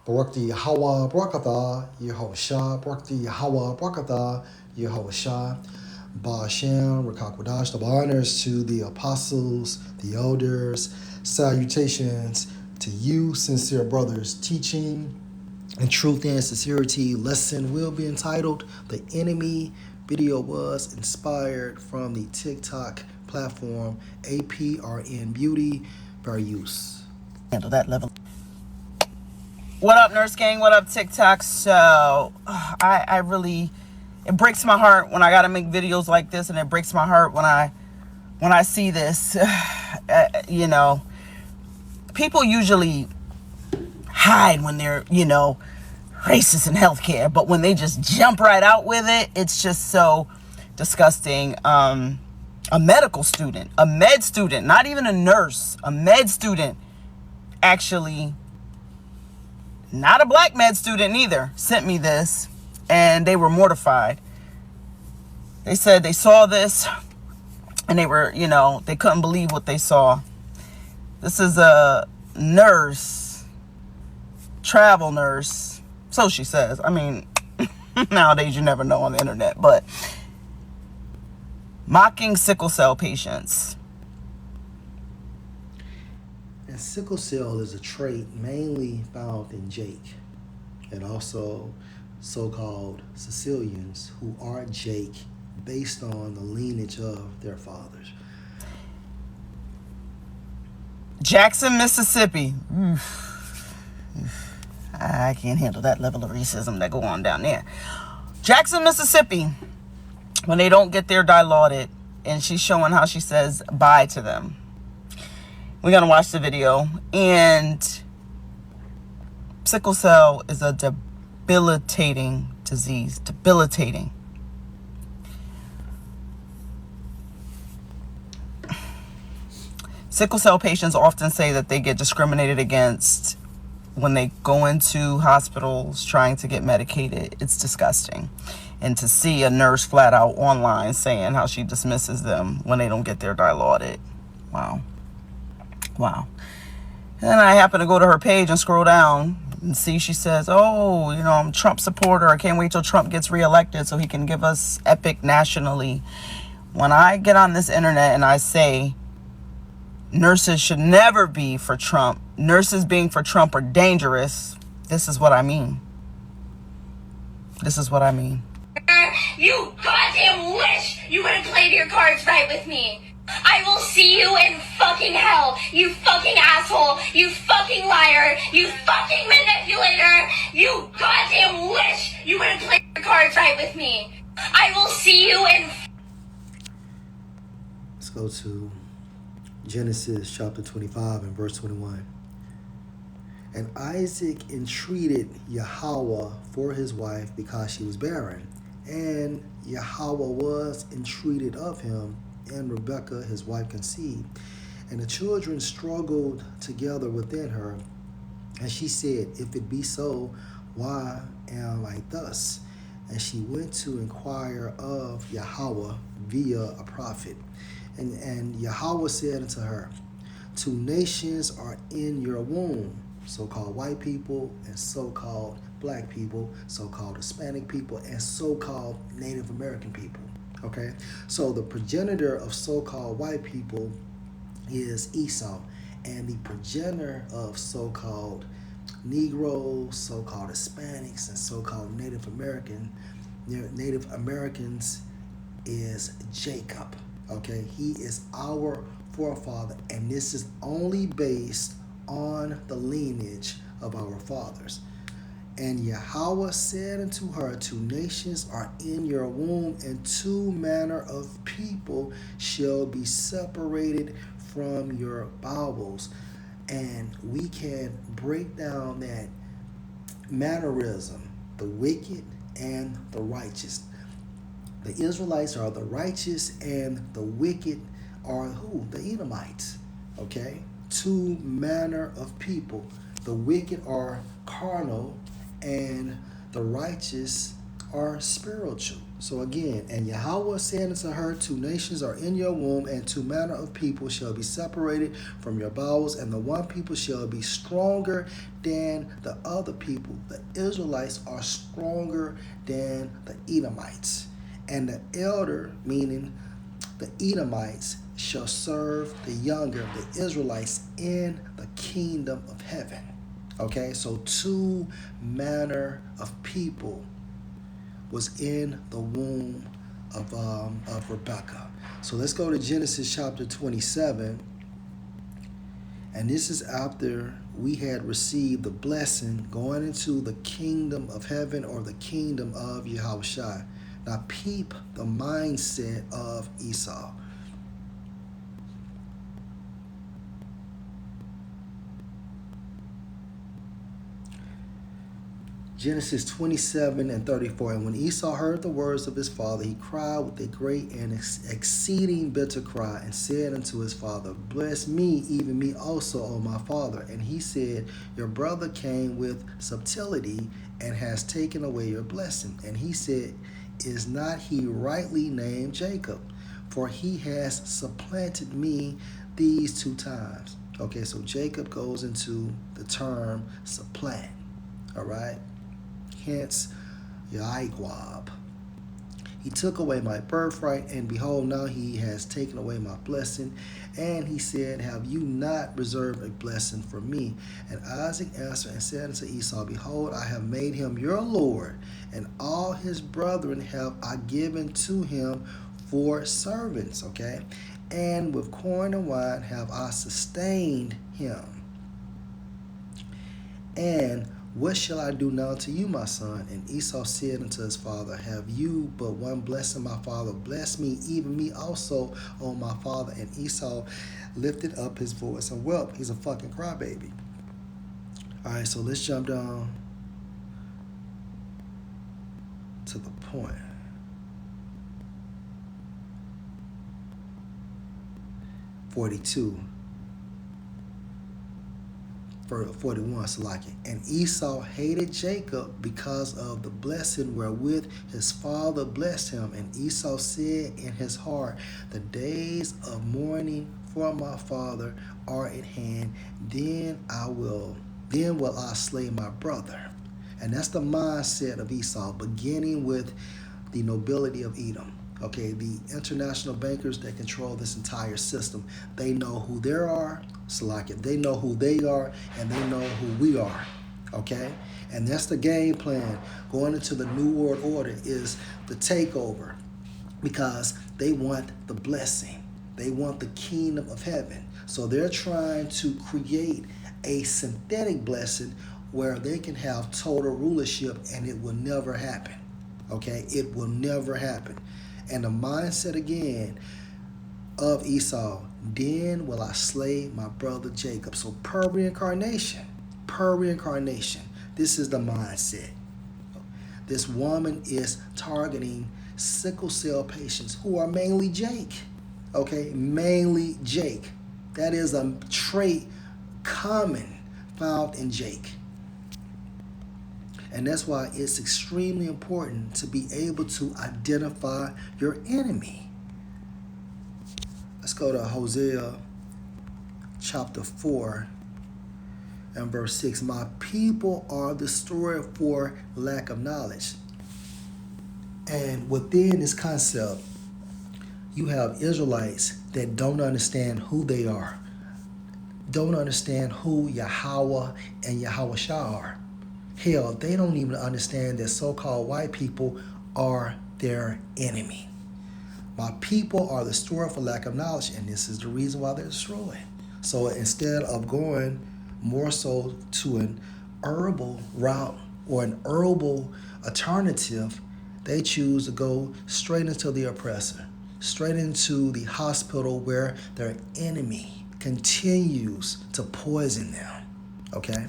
Barakti Yahweh Barakatha Yehoshua. Barakti Yahweh Barakatha Yehoshua. Ba'ashem, Rakakwadash, double honors to the apostles, the elders, salutations to you, sincere brothers, teaching and truth and sincerity. Lesson will be entitled The Enemy. Video was inspired from the TikTok platform APRN Beauty for use. Handle that level. What up, Nurse Gang? What up, TikTok? So, I really, it breaks my heart when I gotta make videos like this, and it breaks my heart when I see this. You know, people usually hide when they're, racist in healthcare, but when they just jump right out with it, it's just so disgusting. A medical student, a med student, not even a nurse, a med student, actually, not a black med student either, sent me this, and they were mortified. They said they saw this, and they were, they couldn't believe what they saw. This is a nurse, travel nurse, so she says. I mean, nowadays you never know on the internet, but mocking sickle cell patients. And sickle cell is a trait mainly found in Jake and also so-called Sicilians who are Jake based on the lineage of their fathers. Jackson, Mississippi. I can't handle that level of racism that go on down there. Jackson, Mississippi, when they don't get their dilaudid, and she's showing how she says bye to them. We're going to watch the video. And sickle cell is a debilitating disease. Debilitating. Sickle cell patients often say that they get discriminated against when they go into hospitals trying to get medicated. It's disgusting. And to see a nurse flat out online saying how she dismisses them when they don't get their dilaudid. Wow. Wow. And then I happen to go to her page and scroll down and see she says, oh, I'm a Trump supporter. I can't wait till Trump gets reelected so he can give us epic nationally. When I get on this internet and I say nurses should never be for Trump, nurses being for Trump are dangerous, this is what I mean. This is what I mean. You goddamn wish you would have played your cards right with me. I will see you in fucking hell, you fucking asshole, you fucking liar, you fucking manipulator. You goddamn wish you would have played your cards right with me. I will see you in... Let's go to Genesis chapter 25 and verse 21. And Isaac entreated Yahweh for his wife because she was barren. And Yahweh was entreated of him, and Rebekah his wife conceived. And the children struggled together within her. And she said, if it be so, why am I thus? And she went to inquire of Yahweh via a prophet. And Yahweh said unto her, 2 nations are in your womb, so-called white people and so-called black people, so-called Hispanic people, and so-called Native American people. Okay? So the progenitor of so-called white people is Esau, and the progenitor of so-called Negroes, so-called Hispanics, and so-called Native Americans is Jacob. Okay, he is our forefather, and this is only based on the lineage of our fathers. And Yahweh said unto her, 2 nations are in your womb, and 2 manner of people shall be separated from your bowels. And we can break down that mannerism, the wicked and the righteous. The Israelites are the righteous, and the wicked are who? The Edomites. Okay? 2 manner of people. The wicked are carnal, and the righteous are spiritual. So again, and Yahweh said unto her, 2 nations are in your womb, and 2 manner of people shall be separated from your bowels, and the one people shall be stronger than the other people. The Israelites are stronger than the Edomites. And the elder, meaning the Edomites, shall serve the younger, the Israelites, in the kingdom of heaven. Okay, so 2 manner of people was in the womb of Rebekah. So let's go to Genesis chapter 27. And this is after we had received the blessing going into the kingdom of heaven, or the kingdom of Yahushua. Now peep the mindset of Esau. Genesis 27 and 34. And when Esau heard the words of his father, he cried with a great and exceeding bitter cry, and said unto his father, Bless me, even me also, O my father. And he said, Your brother came with subtlety, and has taken away your blessing. And he said, Is not he rightly named Jacob? For he has supplanted me these 2 times. Okay, so Jacob goes into the term supplant. All right. Hence, Yaigwab. He took away my birthright, and behold, now he has taken away my blessing. And he said, Have you not reserved a blessing for me? And Isaac answered and said unto Esau, Behold, I have made him your Lord, and all his brethren have I given to him for servants. Okay, and with corn and wine have I sustained him. And what shall I do now to you, my son? And Esau said unto his father, Have you but one blessing, my father? Bless me, even me also, O my father. And Esau lifted up his voice and wept. He's a fucking crybaby. All right, so let's jump down to the point. 42. 41, Salaki. And Esau hated Jacob because of the blessing wherewith his father blessed him. And Esau said in his heart, The days of mourning for my father are at hand. Then will I slay my brother. And that's the mindset of Esau, beginning with the nobility of Edom. Okay, the international bankers that control this entire system, they know who they are, Salakia. They know who they are, and they know who we are. Okay? And that's the game plan going into the New World Order, is the takeover, because they want the blessing. They want the kingdom of heaven. So they're trying to create a synthetic blessing where they can have total rulership, and it will never happen. Okay? It will never happen. And the mindset again of Esau, then will I slay my brother Jacob. So per reincarnation, this is the mindset. This woman is targeting sickle cell patients who are mainly Jake. Okay, mainly Jake. That is a trait common found in Jake. And that's why it's extremely important to be able to identify your enemy. Let's go to Hosea chapter 4 and verse 6. My people are destroyed for lack of knowledge. And within this concept, you have Israelites that don't understand who they are, don't understand who Yahweh and Yahushua are. Hell, they don't even understand that so-called white people are their enemy. My people are destroyed for lack of knowledge, and this is the reason why they're destroyed. So instead of going more so to an herbal route or an herbal alternative, they choose to go straight into the oppressor, straight into the hospital where their enemy continues to poison them. Okay?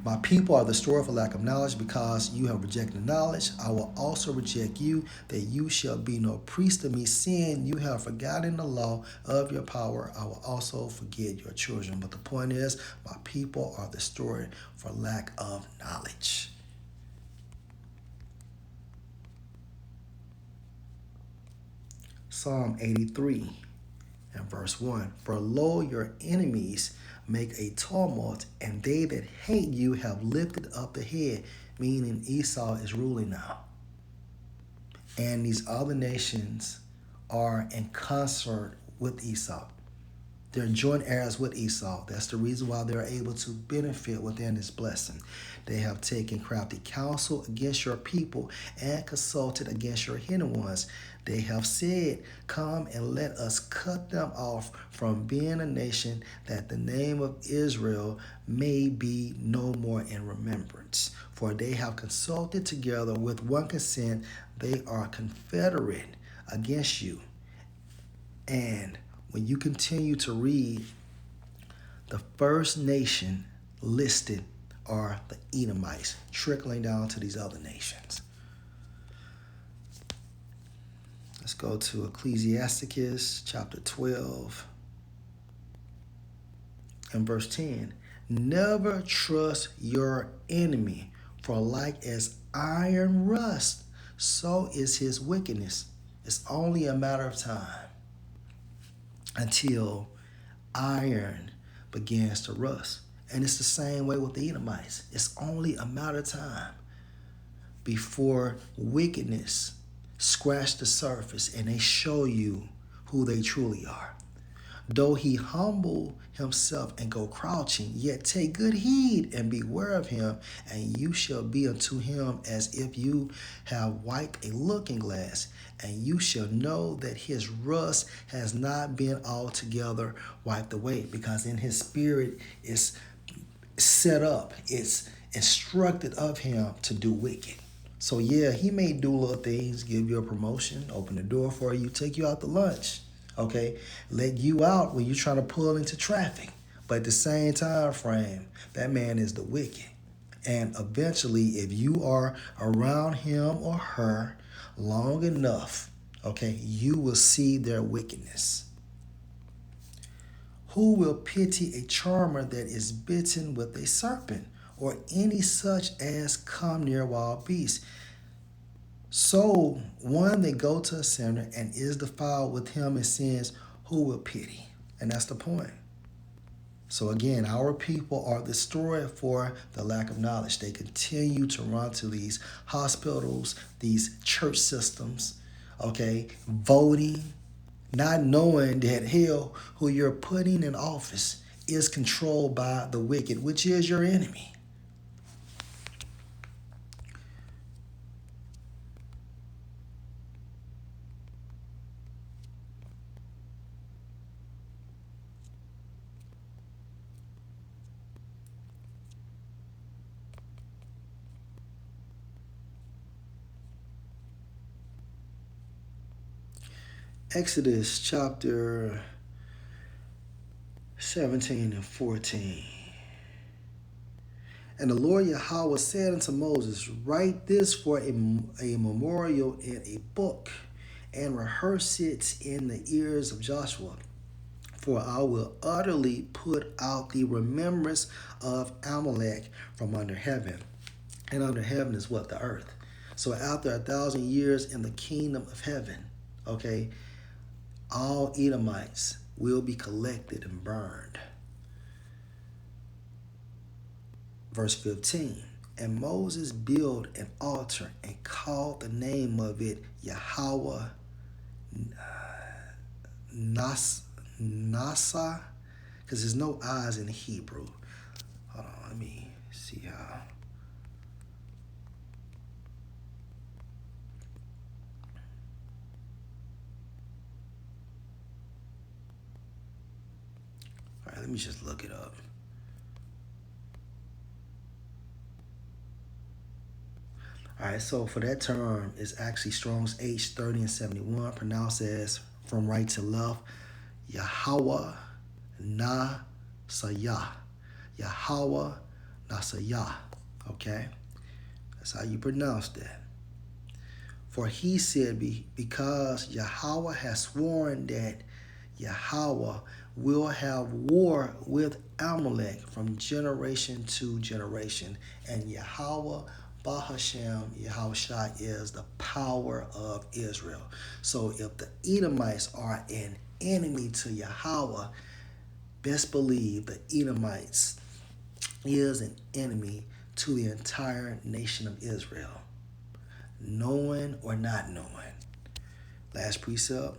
My people are destroyed for lack of knowledge, because you have rejected knowledge. I will also reject you, that you shall be no priest to me. Seeing you have forgotten the law of your power, I will also forget your children. But the point is, my people are destroyed for lack of knowledge. Psalm 83 and verse 1. For lo, your enemies make a tumult, and they that hate you have lifted up the head, meaning Esau is ruling now. And these other nations are in concert with Esau. They're joint heirs with Esau. That's the reason why they're able to benefit within this blessing. They have taken crafty counsel against your people and consulted against your hidden ones. They have said, come and let us cut them off from being a nation, that the name of Israel may be no more in remembrance. For they have consulted together with one consent. They are confederate against you. And when you continue to read, the first nation listed are the Edomites, trickling down to these other nations. Let's go to Ecclesiasticus chapter 12 and verse 10. Never trust your enemy, for like as iron rust, so is his wickedness. It's only a matter of time until iron begins to rust. And it's the same way with the Edomites. It's only a matter of time before wickedness scratch the surface and they show you who they truly are. Though he humble himself and go crouching, yet take good heed and beware of him, and you shall be unto him as if you have wiped a looking glass, and you shall know that his rust has not been altogether wiped away, because in his spirit is set up, it's instructed of him to do wicked. So yeah, he may do little things, give you a promotion, open the door for you, take you out to lunch, okay, let you out when you're trying to pull into traffic. But at the same time frame, that man is the wicked. And eventually, if you are around him or her long enough, okay, you will see their wickedness. Who will pity a charmer that is bitten with a serpent, or any such as come near wild beasts? So one that go to a sinner and is defiled with him and sins, who will pity? And that's the point. So again, our people are destroyed for the lack of knowledge. They continue to run to these hospitals, these church systems, okay, voting, not knowing that hell, who you're putting in office is controlled by the wicked, which is your enemy. Exodus chapter 17 and 14. And the Lord Yahweh said unto Moses, write this for a memorial in a book, and rehearse it in the ears of Joshua. For I will utterly put out the remembrance of Amalek from under heaven. And under heaven is what? The earth. So after 1,000 years in the kingdom of heaven, okay, all Edomites will be collected and burned. Verse 15. And Moses built an altar and called the name of it Yahweh Nasa, because there's no I's in Hebrew. Hold on, let me see how. All right, let me just look it up. All right, so for that term, it's actually Strong's H30 and 71, pronounced as from right to left, Yahweh Nasayah. Yahweh Nasayah. Okay? That's how you pronounce that. For he said, because Yahweh has sworn that Yahweh will have war with Amalek from generation to generation, and Yahweh Bahashem Yahushua is the power of Israel. So if the Edomites are an enemy to Yahweh, best believe the Edomites is an enemy to the entire nation of Israel, knowing or not knowing. Last precept.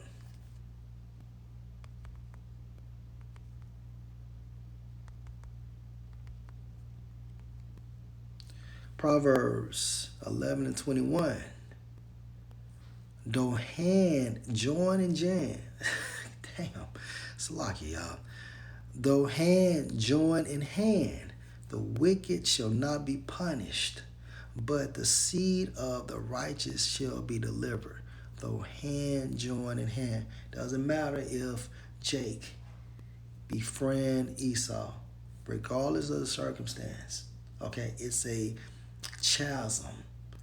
Proverbs 11 and 21. Though hand join in Jan. Damn. Salaki, y'all. Though hand join in hand, the wicked shall not be punished, but the seed of the righteous shall be delivered. Though hand join in hand. Doesn't matter if Jake befriend Esau, regardless of the circumstance. Okay, it's a chasm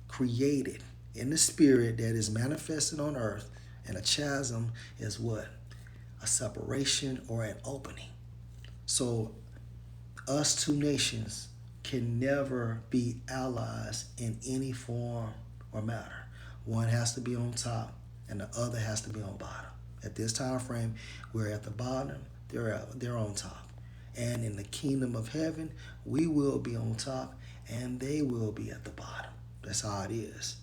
created in the spirit that is manifested on earth, and a chasm is what? A separation or an opening. So us two nations can never be allies in any form or matter. One has to be on top and the other has to be on bottom. At this time frame, we're at the bottom, they're on top. And in the kingdom of heaven, we will be on top and they will be at the bottom. That's how it is.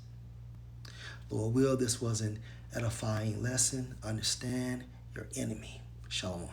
Lord will, this was an edifying lesson. Understand your enemy. Shalom.